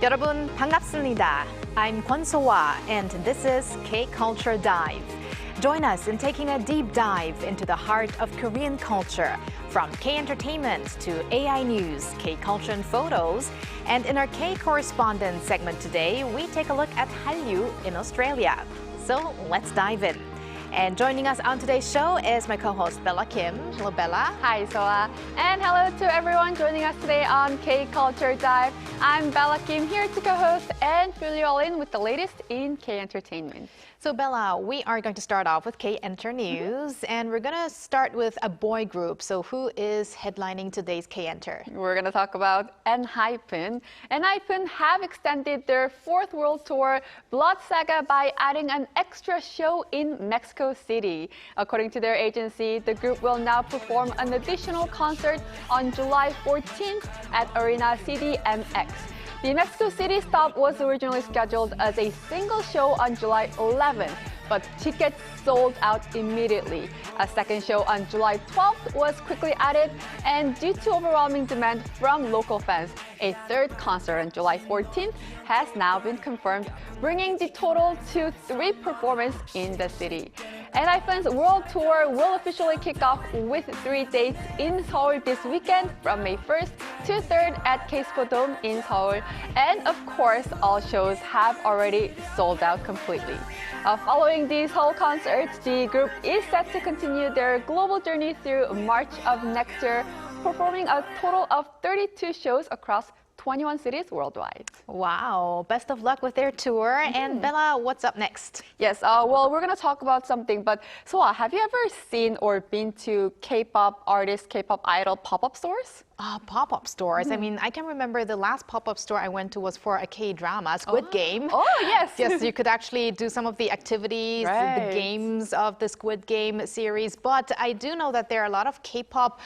여러분 반갑습니다. I'm Kwon-soa and this is K-Culture Dive. Join us in taking a deep dive into the heart of Korean culture, from K-entertainment to AI news, K-culture and photos. And in our K-Correspondent segment today, we take a look at Hallyu in Australia. So let's dive in. And joining us on today's show is my co-host Bella Kim. Hello, Bella. Hi, Soa. And hello to everyone joining us today on K-Culture Dive. I'm Bella Kim, here to co-host and fill you all in with the latest in K-entertainment. So Bella, we are going to start off with K-Enter News, and we're going to start with a boy group. So who is headlining today's K-Enter? We're going to talk about ENHYPEN. ENHYPEN have extended their fourth world tour, BLOOD SAGA, by adding an extra show in Mexico City. According to their agency, the group will now perform an additional concert on July 14th at Arena CDMX. The Mexico City stop was originally scheduled as a single show on July 11th, but tickets sold out immediately. A second show on July 12th was quickly added, and due to overwhelming demand from local fans, a third concert on July 14th has now been confirmed, bringing the total to 3 performances in the city. ENHYPEN's world tour will officially kick off with 3 dates in Seoul this weekend from May 1st to 3rd at K-Sports in Seoul. And of course, all shows have already sold out completely. Following these Seoul concerts, the group is set to continue their global journey through March of next year, performing a total of 32 shows across 21 cities worldwide. Wow, best of luck with their tour. And Bella, what's up next? Yes, well, we're going to talk about something, but Soa, have you ever seen or been to K-pop artists, K-pop idol pop-up stores? Pop-up stores. I mean, I can remember the last pop-up store I went to was for a K-drama, Squid Game. Oh, yes. Yes, you could actually do some of the activities, the games of the Squid Game series. But I do know that there are a lot of K-pop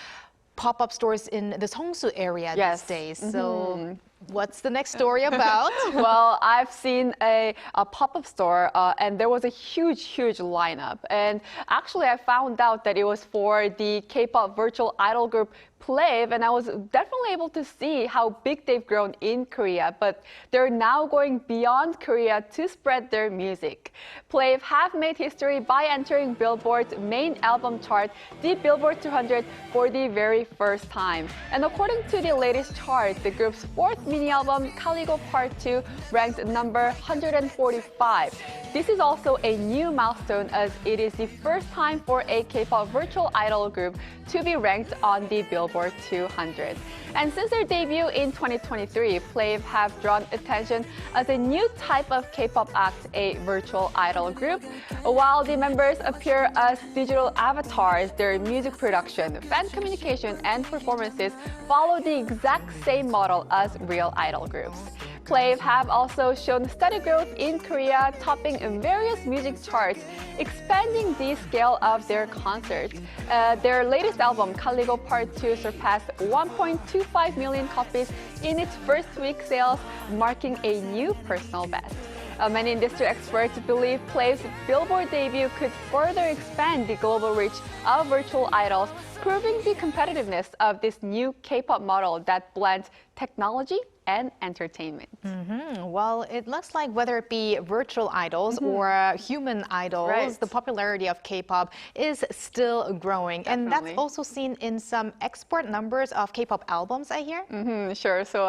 pop-up stores in the Seongsu area these days. So what's the next story about? Well, I've seen a pop-up store and there was a huge lineup. And actually, I found out that it was for the K-pop virtual idol group Plave, and I was definitely able to see how big they've grown in Korea, but they're now going beyond Korea to spread their music. Plave have made history by entering Billboard's main album chart, the Billboard 200, for the very first time. And according to the latest chart, the group's 4th mini album, Caligo Part 2, ranked number 145. This is also a new milestone, as it is the first time for a K-pop virtual idol group to be ranked on the Billboard 200. And since their debut in 2023, Plave have drawn attention as a new type of K-pop act, a virtual idol group. While the members appear as digital avatars, their music production, fan communication, and performances follow the exact same model as real idol groups. Plave have also shown steady growth in Korea, topping various music charts, expanding the scale of their concerts. Their latest album, Caligo Part 2, surpassed 1.25 million copies in its first week sales, marking a new personal best. Many industry experts believe Plave's Billboard debut could further expand the global reach of virtual idols, proving the competitiveness of this new K-pop model that blends technology and entertainment. Well, it looks like whether it be virtual idols or human idols, the popularity of K-pop is still growing. Definitely. And that's also seen in some export numbers of K-pop albums, I hear? Sure. So,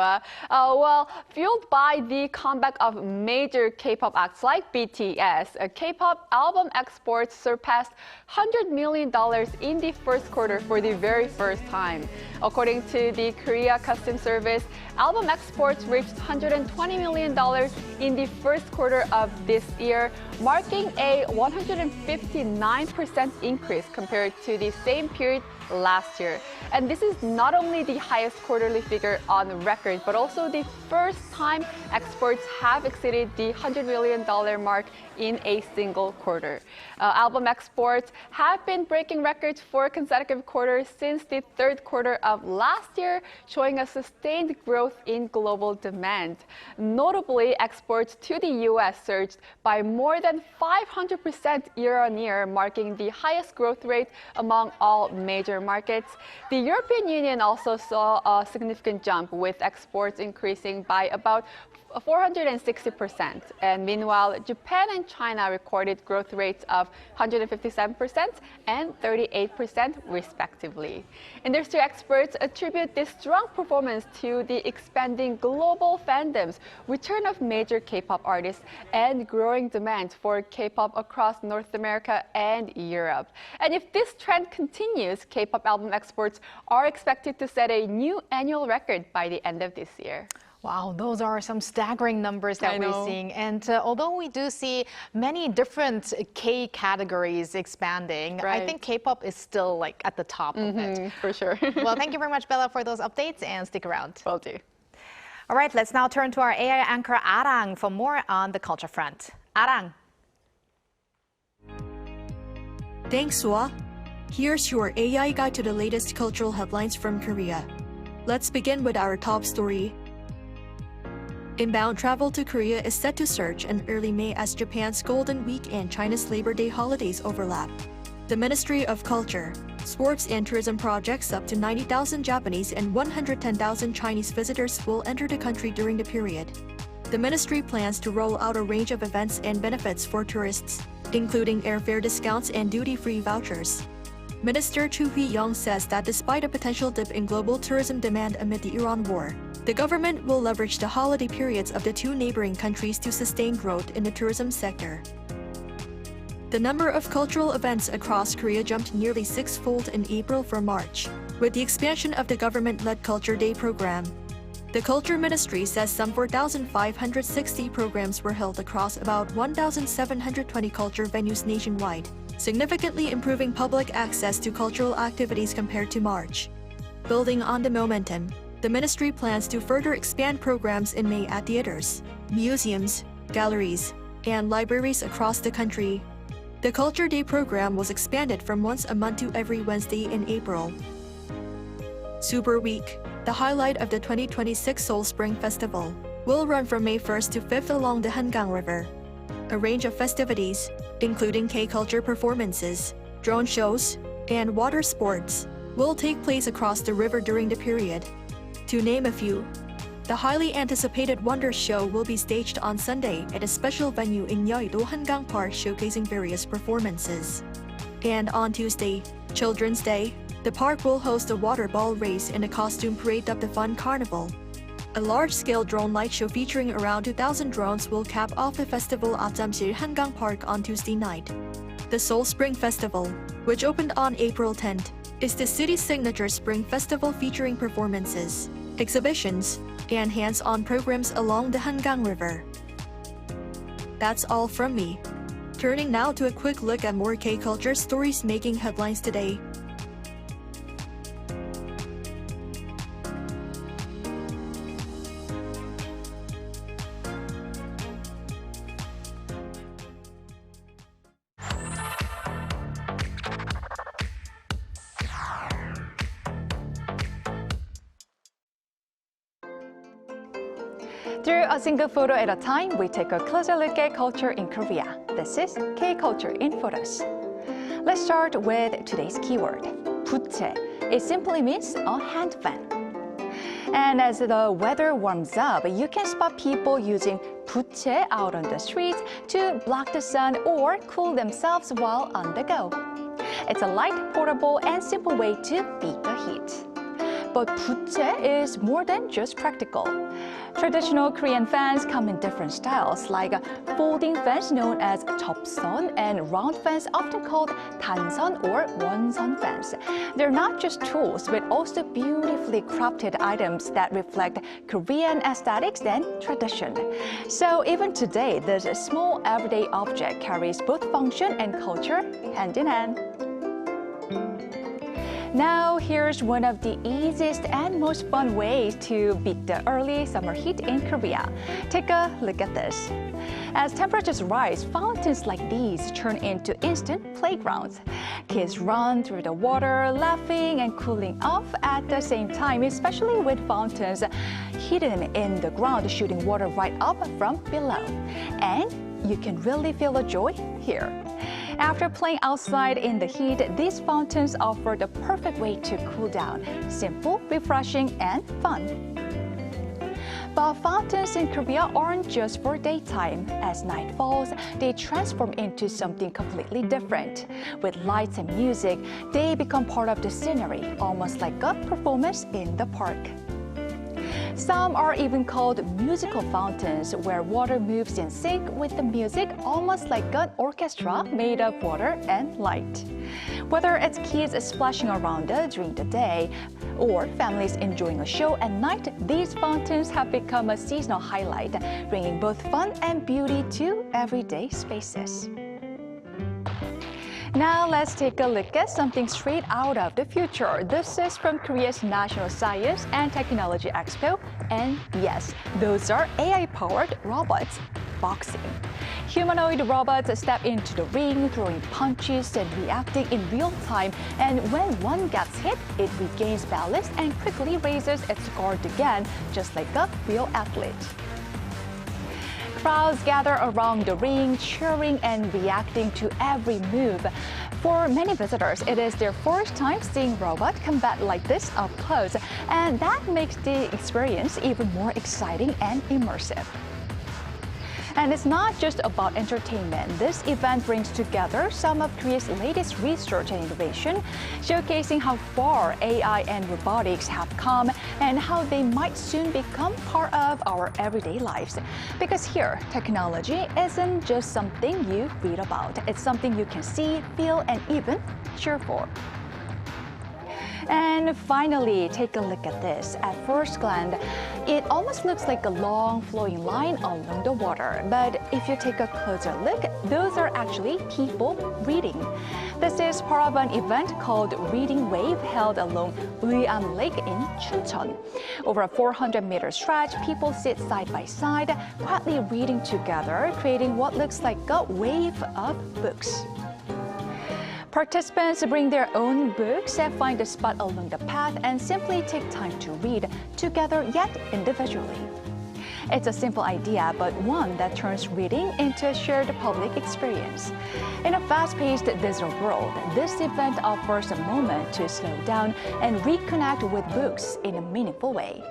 well, fueled by the comeback of major K-pop acts like BTS, K-pop album exports surpassed $100 million in the first quarter for the very first time. According to the Korea Customs Service, album exports reached $120 million in the first quarter of this year, marking a 159% increase compared to the same period last year. And this is not only the highest quarterly figure on record, but also the first time exports have exceeded the $100 million mark in a single quarter. Album exports have been breaking records for consecutive quarters since the third quarter of last year, showing a sustained growth in global demand. Notably, exports to the U.S. surged by more than 500% year-on-year, marking the highest growth rate among all major markets. The European Union also saw a significant jump, with exports increasing by about 460%. And meanwhile, Japan and China recorded growth rates of 157% and 38% respectively. Industry experts attribute this strong performance to the expanding global fandoms, return of major K-pop artists, and growing demand for K-pop across North America and Europe. And if this trend continues, K-pop album exports are expected to set a new annual record by the end of this year. Wow, those are some staggering numbers that we're seeing. And although we do see many different K categories expanding, I think K-pop is still like at the top of it. For sure. Well, thank you very much, Bella, for those updates, and stick around. Will do. All right, let's now turn to our AI anchor, Arirang, for more on the culture front. Arirang. Thanks, Sua. Here's your AI guide to the latest cultural headlines from Korea. Let's begin with our top story. Inbound travel to Korea is set to surge in early May as Japan's Golden Week and China's Labor Day holidays overlap. The Ministry of Culture, Sports and Tourism projects up to 90,000 Japanese and 110,000 Chinese visitors will enter the country during the period. The ministry plans to roll out a range of events and benefits for tourists, including airfare discounts and duty-free vouchers. Minister Chu Hui-young says that despite a potential dip in global tourism demand amid the Iran war, the government will leverage the holiday periods of the two neighboring countries to sustain growth in the tourism sector. The number of cultural events across Korea jumped nearly six-fold in April from March, with the expansion of the government-led Culture Day program. The Culture Ministry says some 4,560 programs were held across about 1,720 culture venues nationwide, significantly improving public access to cultural activities compared to March. Building on the momentum, the ministry plans to further expand programs in May at theaters, museums, galleries, and libraries across the country. The Culture Day program was expanded from once a month to every Wednesday in April. Super Week, the highlight of the 2026 Seoul Spring Festival, will run from May 1st to 5th along the Hangang River. A range of festivities, including K-culture performances, drone shows, and water sports, will take place across the river during the period. To name a few, the highly anticipated Wonder Show will be staged on Sunday at a special venue in Yeouido Hangang Park showcasing various performances. And on Tuesday, Children's Day, the park will host a water ball race and a costume parade of the Fun Carnival. A large-scale drone light show featuring around 2,000 drones will cap off the festival at Jamsil Hangang Park on Tuesday night. The Seoul Spring Festival, which opened on April 10th, is the city's signature spring festival featuring performances, exhibitions, and hands-on programs along the Hangang River. That's all from me. Turning now to a quick look at more K-culture stories making headlines today. Through a single photo at a time, we take a closer look at culture in Korea. This is K-Culture in Photos. Let's start with today's keyword, 부채. It simply means a hand fan. And as the weather warms up, you can spot people using 부채 out on the streets to block the sun or cool themselves while on the go. It's a light, portable, and simple way to beat the heat. But 부채 is more than just practical. Traditional Korean fans come in different styles, like folding fans known as 접선 and round fans often called 단선 or 원선 fans. They're not just tools, but also beautifully crafted items that reflect Korean aesthetics and tradition. So even today, this small everyday object carries both function and culture hand in hand. Now, here's one of the easiest and most fun ways to beat the early summer heat in Korea. Take a look at this. As temperatures rise, fountains like these turn into instant playgrounds. Kids run through the water, laughing and cooling off at the same time, especially with fountains hidden in the ground, shooting water right up from below. And you can really feel the joy here. After playing outside in the heat, these fountains offer the perfect way to cool down. Simple, refreshing, and fun. But fountains in Korea aren't just for daytime. As night falls, they transform into something completely different. With lights and music, they become part of the scenery, almost like a performance in the park. Some are even called musical fountains, where water moves in sync with the music, almost like an orchestra made of water and light. Whether it's kids splashing around during the day or families enjoying a show at night, these fountains have become a seasonal highlight, bringing both fun and beauty to everyday spaces. Now let's take a look at something straight out of the future. This is from Korea's National Science and Technology Expo. And yes, those are AI-powered robots. Boxing. Humanoid robots step into the ring, throwing punches and reacting in real time. And when one gets hit, it regains balance and quickly raises its guard again, just like a real athlete. Crowds gather around the ring, cheering and reacting to every move. For many visitors, it is their first time seeing robot combat like this up close, and that makes the experience even more exciting and immersive. And it's not just about entertainment. This event brings together some of Korea's latest research and innovation, showcasing how far AI and robotics have come and how they might soon become part of our everyday lives. Because here, technology isn't just something you read about. It's something you can see, feel, and even cheer for. And finally, take a look at this. At first glance, it almost looks like a long flowing line along the water. But if you take a closer look, those are actually people reading. This is part of an event called Reading Wave, held along Hallyu Lake in Chuncheon. Over a 400-meter stretch, people sit side by side, quietly reading together, creating what looks like a wave of books. Participants bring their own books and find a spot along the path and simply take time to read, together yet individually. It's a simple idea, but one that turns reading into a shared public experience. In a fast-paced digital world, this event offers a moment to slow down and reconnect with books in a meaningful way.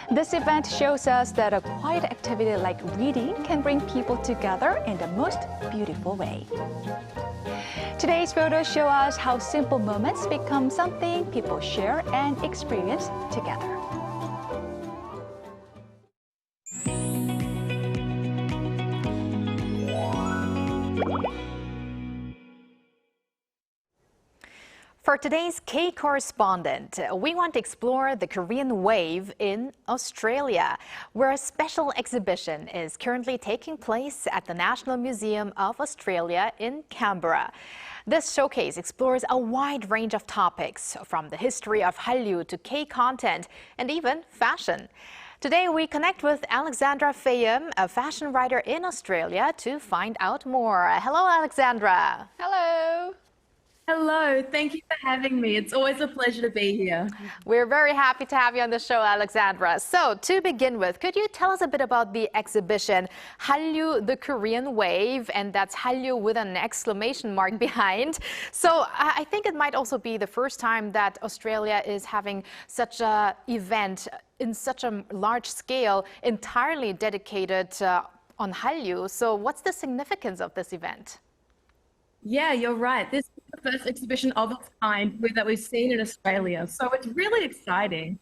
This event shows us that a quiet activity like reading can bring people together in the most beautiful way. Today's photos show us how simple moments become something people share and experience together. For today's K-Correspondent, we want to explore the Korean wave in Australia, where a special exhibition is currently taking place at the National Museum of Australia in Canberra. This showcase explores a wide range of topics, from the history of Hallyu to K-content and even fashion. Today, we connect with Alexandra Fayem, a fashion writer in Australia, to find out more. Hello, Alexandra. Hello. Hello, thank you for having me. It's always a pleasure to be here. We're very happy to have you on the show, Alexandra. So, to begin with, could you tell us a bit about the exhibition, Hallyu, the Korean Wave, and that's Hallyu with an exclamation mark behind. So, I think it might also be the first time that Australia is having such an event in such a large scale, entirely dedicated on Hallyu. So, what's the significance of this event? Yeah, you're right. This is the first exhibition of its kind that we've seen in Australia. So it's really exciting.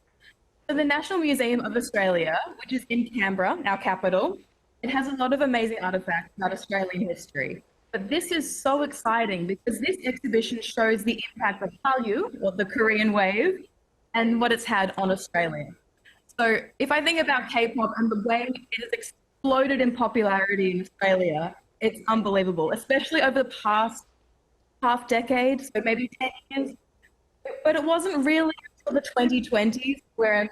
So the National Museum of Australia, which is in Canberra, our capital, it has a lot of amazing artifacts about Australian history. But this is so exciting because this exhibition shows the impact of Hallyu, or the Korean wave, and what it's had on Australia. So if I think about K-pop and the way it has exploded in popularity in Australia, it's unbelievable, especially over the past half decade, so maybe 10 years. But it wasn't really until the 2020s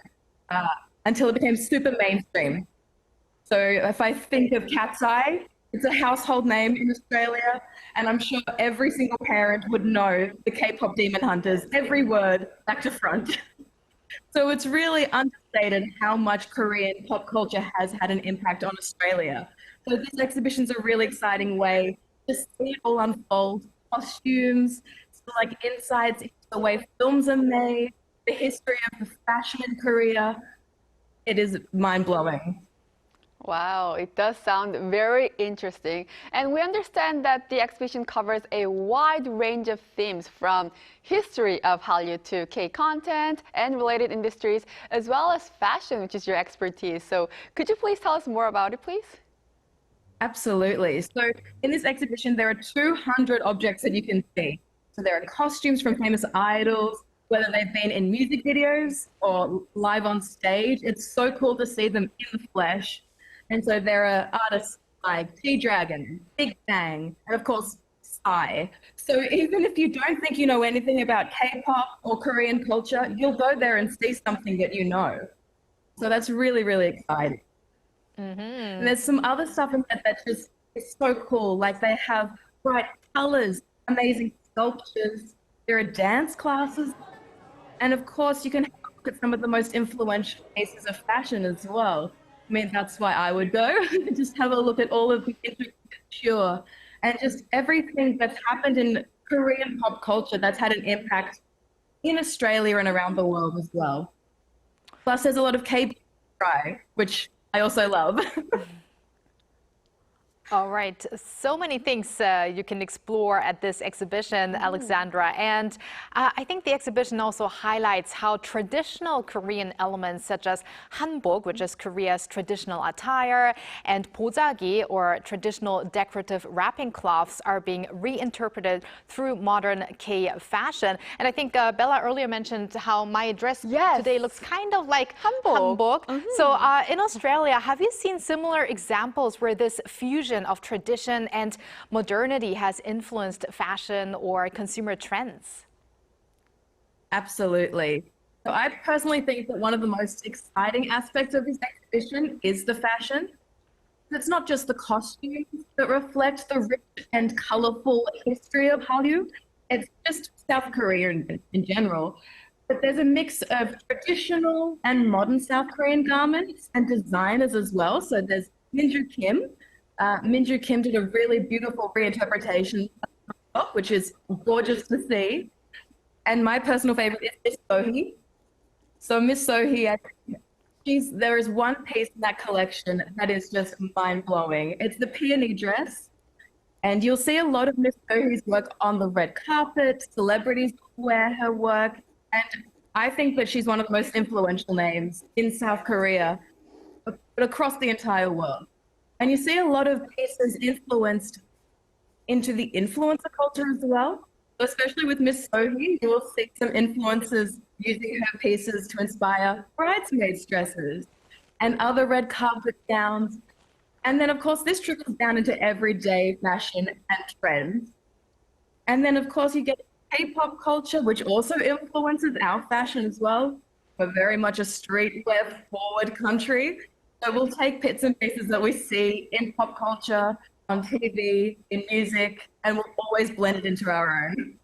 until it became super mainstream. So if I think of Cat's Eye, it's a household name in Australia, and I'm sure every single parent would know the K-pop Demon Hunters, every word back to front. So it's really understated how much Korean pop culture has had an impact on Australia. So this exhibition's a really exciting way to see it all unfold. Costumes, like insights into the way films are made, the history of the fashion in Korea. it is mind-blowing. Wow, it does sound very interesting. And we understand that the exhibition covers a wide range of themes from history of Hallyu to K-content and related industries, as well as fashion, which is your expertise. So could you please tell us more about it, please? Absolutely. So in this exhibition, there are 200 objects that you can see. So there are costumes from famous idols, whether they've been in music videos or live on stage. It's so cool to see them in the flesh. And so there are artists like G-Dragon, Big Bang, and of course, Psy. So even if you don't think you know anything about K-pop or Korean culture, you'll go there and see something that you know. So that's really, really exciting. And there's some other stuff in there that just is so cool. Like they have bright colors, amazing sculptures. There are dance classes. And of course, you can have a look at some of the most influential pieces of fashion as well. I mean, that's why I would go. Just have a look at all of the couture and just everything that's happened in Korean pop culture that's had an impact in Australia and around the world as well. Plus, there's a lot of K-pop, which I also love. All right, so many things you can explore at this exhibition, Alexandra. And I think the exhibition also highlights how traditional Korean elements such as hanbok, which is Korea's traditional attire, and 보자기, or traditional decorative wrapping cloths, are being reinterpreted through modern K fashion. And I think Bella earlier mentioned how my dress today looks kind of like hanbok. So in Australia, have you seen similar examples where this fusion of tradition and modernity has influenced fashion or consumer trends? Absolutely. So I personally think that one of the most exciting aspects of this exhibition is the fashion. It's not just the costumes that reflect the rich and colorful history of Hallyu. It's just South Korea in general. But there's a mix of traditional and modern South Korean garments and designers as well. So there's Minju Kim. Minju Kim did a really beautiful reinterpretation, which is gorgeous to see. And my personal favorite is Miss Sohee. So Miss Sohee, there is one piece in that collection that is just mind-blowing. It's the peony dress. And you'll see a lot of Miss Sohee's work on the red carpet. Celebrities wear her work. And I think that she's one of the most influential names in South Korea, but across the entire world. And you see a lot of pieces influenced into the influencer culture as well. So especially with Miss Sohee, you will see some influencers using her pieces to inspire bridesmaids' dresses and other red carpet gowns. And then, of course, this trickles down into everyday fashion and trends. And then, of course, you get K-pop culture, which also influences our fashion as well. We're very much a streetwear forward country. So we'll take bits and pieces that we see in pop culture, on TV, in music, and we'll always blend it into our own.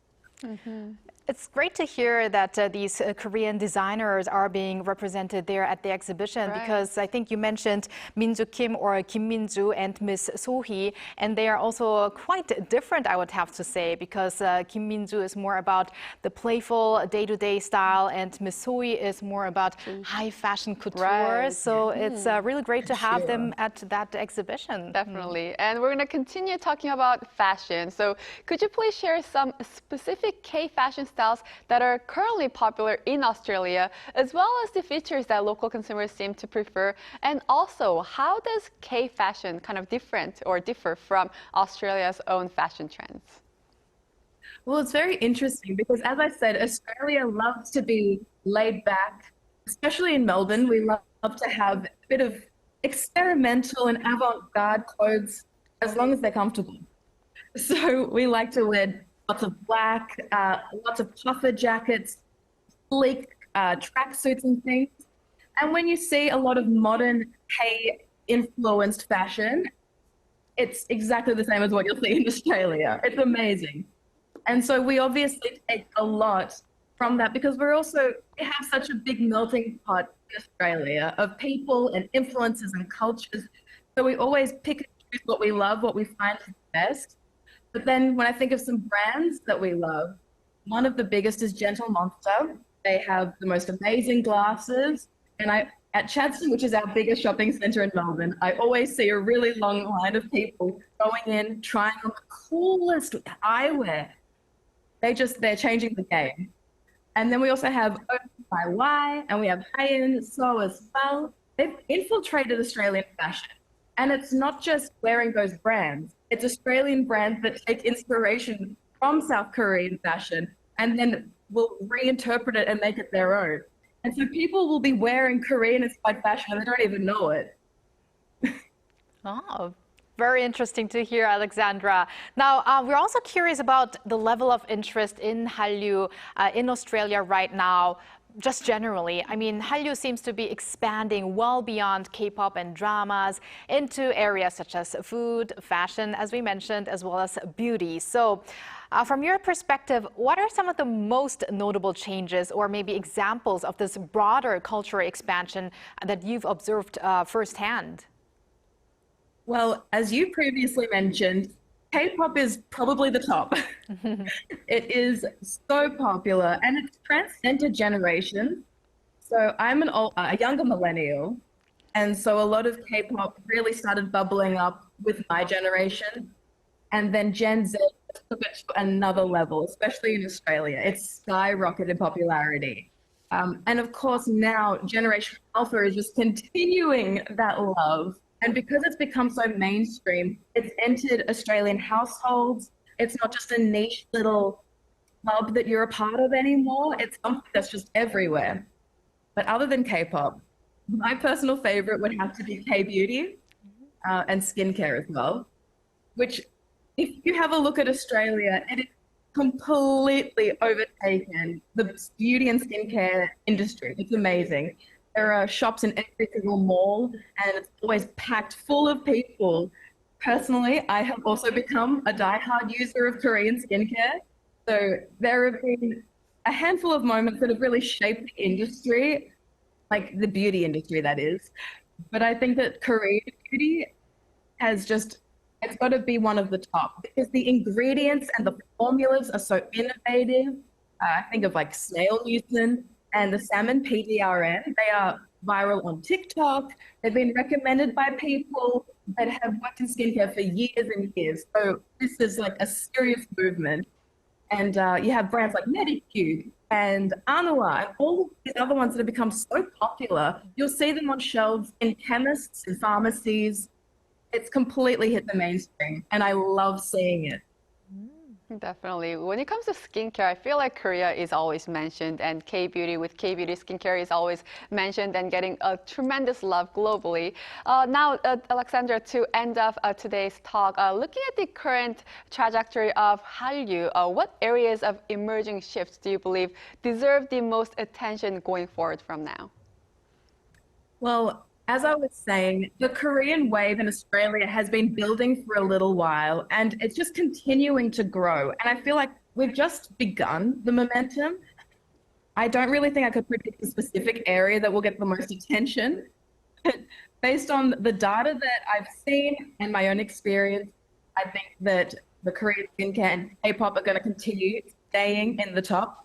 It's great to hear that these Korean designers are being represented there at the exhibition, because I think you mentioned Minju Kim or Kim Minju and Miss Sohee, and they are also quite different, I would have to say, because Kim Minju is more about the playful day-to-day style, and Miss Sohee is more about high fashion couture. So it's really great to have them at that exhibition. Definitely. And we're going to continue talking about fashion. So could you please share some specific K fashion styles that are currently popular in Australia, as well as the features that local consumers seem to prefer? And also, how does K fashion kind of differ from Australia's own fashion trends? Well, it's very interesting because, as I said, Australia loves to be laid back, especially in Melbourne. We love to have a bit of experimental and avant-garde clothes as long as they're comfortable. So we like to wear lots of black, lots of puffer jackets, sleek tracksuits and things. And when you see a lot of modern K-influenced fashion, it's exactly the same as what you'll see in Australia. It's amazing. And so we obviously take a lot from that because we have such a big melting pot in Australia of people and influences and cultures. So we always pick and choose what we love, what we find is best. But then when I think of some brands that we love, one of the biggest is Gentle Monster. They have the most amazing glasses. And I at Chadstone, which is our biggest shopping centre in Melbourne, I always see a really long line of people going in, trying on the coolest eyewear. They're changing the game. And then we also have OPIY and we have Hallyu So as well. They've infiltrated Australian fashion. And it's not just wearing those brands. It's Australian brands that take inspiration from South Korean fashion and then will reinterpret it and make it their own. And so people will be wearing Korean-inspired fashion and they don't even know it. Oh, very interesting to hear, Alexandra. Now, we're also curious about the level of interest in Hallyu in Australia right now. Just generally, I mean, Hallyu seems to be expanding well beyond K-pop and dramas into areas such as food, fashion, as we mentioned, as well as beauty. So from your perspective, what are some of the most notable changes or maybe examples of this broader cultural expansion that you've observed firsthand? Well, as you previously mentioned, K-pop is probably the top. It is so popular and it's transcended generations. So I'm a younger millennial, and so a lot of K-pop really started bubbling up with my generation, and then Gen Z took it to another level, especially in Australia. It's skyrocketed in popularity. And of course now Generation Alpha is just continuing that love. And because it's become so mainstream, it's entered Australian households. It's not just a niche little club that you're a part of anymore. It's something that's just everywhere. But other than K-pop, my personal favorite would have to be K-beauty and skincare as well, which if you have a look at Australia, it is completely overtaken the beauty and skincare industry. It's amazing. There are shops in every single mall, and it's always packed full of people. Personally, I have also become a diehard user of Korean skincare. So there have been a handful of moments that have really shaped the industry, like the beauty industry, that is. But I think that Korean beauty has it's got to be one of the top because the ingredients and the formulas are so innovative. I think of like snail mucin and the salmon PDRN. They are viral on TikTok. They've been recommended by people that have worked in skincare for years and years. So this is like a serious movement. And you have brands like Medicube and Anua and all of these other ones that have become so popular. You'll see them on shelves in chemists and pharmacies. It's completely hit the mainstream, and I love seeing it. Definitely. When it comes to skincare, I feel like Korea is always mentioned, and K-beauty with K-beauty skincare is always mentioned and getting a tremendous love globally. Now, Alexandra, to end off today's talk, looking at the current trajectory of Hallyu, what areas of emerging shifts do you believe deserve the most attention going forward from now? Well, as I was saying, the Korean wave in Australia has been building for a little while, and it's just continuing to grow. And I feel like we've just begun the momentum. I don't really think I could predict a specific area that will get the most attention. But based on the data that I've seen and my own experience, I think that the Korean skincare and K-pop are going to continue staying in the top.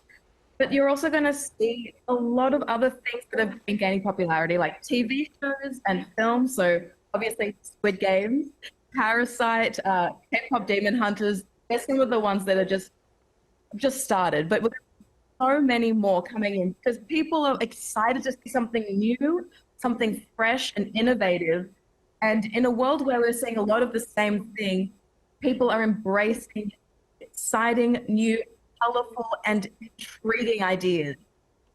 But you're also going to see a lot of other things that have been gaining popularity, like TV shows and films. So obviously Squid Games, Parasite, K-pop Demon Hunters. They're some of the ones that are just started. But with so many more coming in because people are excited to see something new, something fresh and innovative. And in a world where we're seeing a lot of the same thing, people are embracing exciting, new, colorful and intriguing ideas.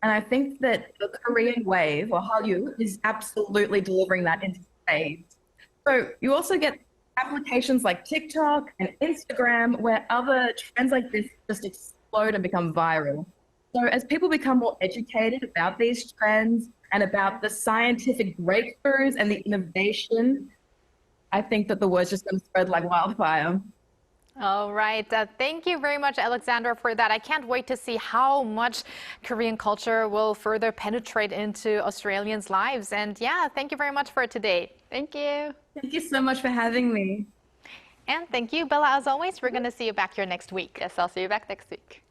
And I think that the Korean wave, or Hallyu, is absolutely delivering that into spades. So you also get applications like TikTok and Instagram where other trends like this just explode and become viral. So as people become more educated about these trends and about the scientific breakthroughs and the innovation, I think that the word's just going to spread like wildfire. All right. Thank you very much, Alexandra, for that. I can't wait to see how much Korean culture will further penetrate into Australians' lives. And yeah, thank you very much for today. Thank you. Thank you so much for having me. And thank you, Bella. As always, we're going to see you back here next week. Yes, I'll see you back next week.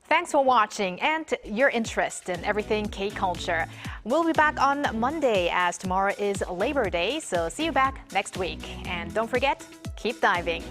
Thanks for watching and your interest in everything K-culture. We'll be back on Monday as tomorrow is Labor Day, so see you back next week. And don't forget, keep diving.